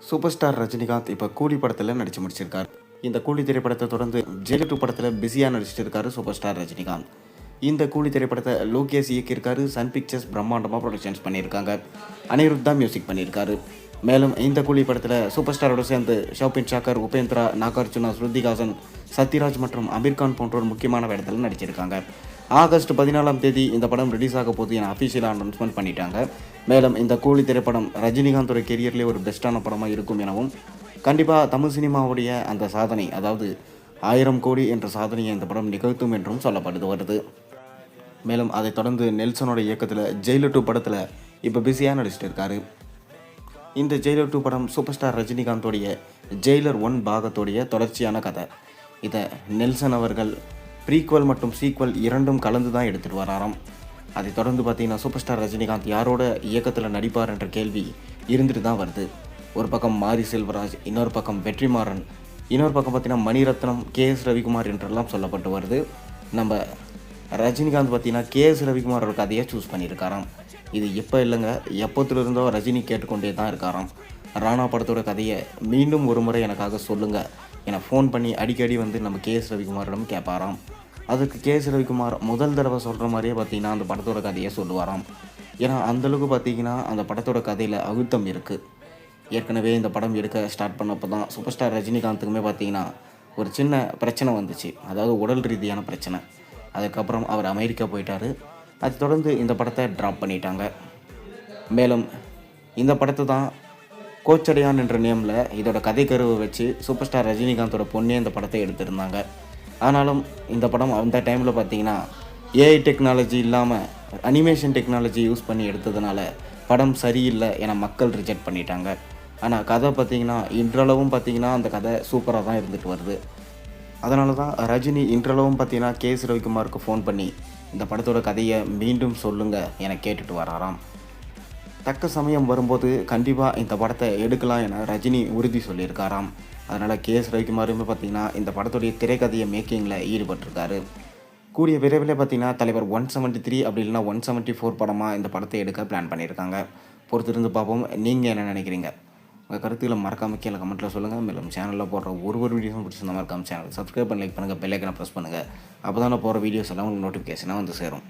Super star Rajinikanth இப்போ கூலி படத்தில் நடித்து முடிச்சிருக்காரு. இந்த கூலி திரைப்படத்தை தொடர்ந்து ஜெயிலர் 2 படத்தில் பிஸியாக நடிச்சிட்டு இருக்காரு சூப்பர் ஸ்டார் ரஜினிகாந்த். இந்த கூலி திரைப்படத்தை லோகேஷ் இயக்கியிருக்காரு. சன் பிக்சர்ஸ் பிரம்மாண்டமாக ப்ரொடக்ஷன்ஸ் பண்ணியிருக்காங்க. அனிருத் தான் மியூசிக் பண்ணியிருக்காரு. மேலும் இந்த கூலி படத்தில் சூப்பர் ஸ்டாரோட சேர்ந்து ஷோபின் ஷாக்கர், உபேந்திரா, நாகார்ஜுனா, ஸ்ருதிஹாசன், சத்யராஜ் மற்றும் அமீர்கான் போன்றோர் முக்கியமான வேடத்தில் நடிச்சிருக்காங்க. ஆகஸ்ட் 14ஆம் தேதி இந்த படம் ரிலீஸ் ஆக போகுது என அஃபிஷியலாக அனௌன்ஸ்மெண்ட் பண்ணிட்டாங்க. மேலும் இந்த கூலி திரைப்படம் ரஜினிகாந்தோட கெரியர்லேயே ஒரு பெஸ்ட்டான படமாக இருக்கும் எனவும், கண்டிப்பாக தமிழ் சினிமாவுடைய அந்த சாதனை, அதாவது 1000 கோடி என்ற சாதனையை இந்த படம் நிகழ்த்தும் என்றும் சொல்லப்படுது வருது. மேலும் அதை தொடர்ந்து நெல்சனோட இயக்கத்தில் ஜெயிலர் 2 படத்தில் இப்போ பிஸியாக நடிச்சிட்டு இருக்காரு. இந்த ஜெயிலர் 2 படம் சூப்பர் ஸ்டார் ரஜினிகாந்தோடைய ஜெயிலர் 1 பாகத்தோடைய தொடர்ச்சியான கதை. இதை நெல்சன் அவர்கள் ப்ரீக்வல் மற்றும் சீக்வல் இரண்டும் கலந்து தான் எடுத்துகிட்டு வராராம். அதை தொடர்ந்து பார்த்தீங்கன்னா சூப்பர் ஸ்டார் ரஜினிகாந்த் யாரோட இயக்கத்தில் நடிப்பார் என்ற கேள்வி இருந்துட்டு தான் வருது. ஒரு பக்கம் மாரி செல்வராஜ், இன்னொரு பக்கம் வெற்றிமாறன், இன்னொரு பக்கம் பார்த்தீங்கன்னா மணிரத்னம், KS ரவிக்குமார் என்றெல்லாம் சொல்லப்பட்டு வருது. நம்ம ரஜினிகாந்த் பார்த்தீங்கன்னா KS ரவிக்குமாரோட கதையை சூஸ் பண்ணியிருக்காராம். இது இப்போ இல்லைங்க, எப்போத்துலேருந்தோ ரஜினி கேட்டுக்கொண்டே தான் இருக்காராம். ராணா படத்தோட கதையை மீண்டும் ஒரு முறை எனக்காக சொல்லுங்கள் என ஃபோன் பண்ணி அடிக்கடி வந்து நம்ம KS ரவிக்குமாரிடம் கேட்பாராம். அதுக்கு KS ரவிக்குமார் முதல் தடவை சொல்கிற மாதிரியே பார்த்தீங்கன்னா அந்த படத்தோட கதையை சொல்லுவாராம். ஏன்னா அந்தளவுக்கு பார்த்தீங்கன்னா அந்த படத்தோட கதையில் அழுத்தம் இருக்குது. ஏற்கனவே இந்த படம் எடுக்க ஸ்டார்ட் பண்ணப்போ தான் சூப்பர் ஸ்டார் ரஜினிகாந்துக்குமே பார்த்தீங்கன்னா ஒரு சின்ன பிரச்சனை வந்துச்சு, அதாவது உடல் ரீதியான பிரச்சனை. அதுக்கப்புறம் அவர் அமெரிக்கா போயிட்டார். அதை தொடர்ந்து இந்த படத்தை ட்ராப் பண்ணிட்டாங்க. மேலும் இந்த படத்தை தான் கோச்சடையான் என்ற நேமில் இதோட கதை கருவை வச்சு சூப்பர் ஸ்டார் ரஜினிகாந்தோட பொண்ணே இந்த படத்தை எடுத்திருந்தாங்க. ஆனாலும் இந்த படம் அந்த டைமில் பார்த்தீங்கன்னா AI டெக்னாலஜி இல்லாமல் அனிமேஷன் டெக்னாலஜி யூஸ் பண்ணி எடுத்ததுனால படம் சரியில்லை என மக்கள் ரிஜெக்ட் பண்ணிட்டாங்க. ஆனால் கதை பார்த்திங்கன்னா இன்றளவும் பார்த்திங்கன்னா அந்த கதை சூப்பராக தான் இருந்துட்டு வருது. அதனால தான் ரஜினி இன்றளவும் பார்த்திங்கன்னா KS ரவிக்குமாருக்கு ஃபோன் பண்ணி இந்த படத்தோட கதையை மீண்டும் சொல்லுங்கள் என கேட்டுட்டு வராராம். தக்க சமயம் வரும்போது கண்டிப்பாக இந்த படத்தை எடுக்கலாம் என ரஜினி உறுதி சொல்லியிருக்காராம். அதனால் KS ரவிக்குமாருமே பார்த்திங்கன்னா இந்த படத்துடைய திரைக்கதையை மேக்கிங்கில் ஈடுபட்டிருக்காரு. கூடிய விரைவில் பார்த்திங்கன்னா தலைவர் 173 அப்படி இல்லைனா 174 படமாக இந்த படத்தை எடுக்க பிளான் பண்ணியிருக்காங்க. பொறுத்திருந்து பார்ப்போம். நீங்கள் என்ன நினைக்கிறீங்க? உங்கள் கருத்துக்களை மறக்காமல் கீழே கமெண்ட்டில் சொல்லுங்கள். மேலும் சேனலில் போடுற ஒரு வீடியோஸும் பிடிச்சிருந்த மறக்காமல் சேனல் சப்ஸ்கிரைப் பண்ணி லைக் பண்ணுங்கள், பெல் ஐக்கனை ப்ரெஸ் பண்ணுங்கள். அப்போ தான் போகிற வீடியோஸ் எல்லாம் உங்களுக்கு நோட்டிஃபிகேஷனாக வந்து சேரும்.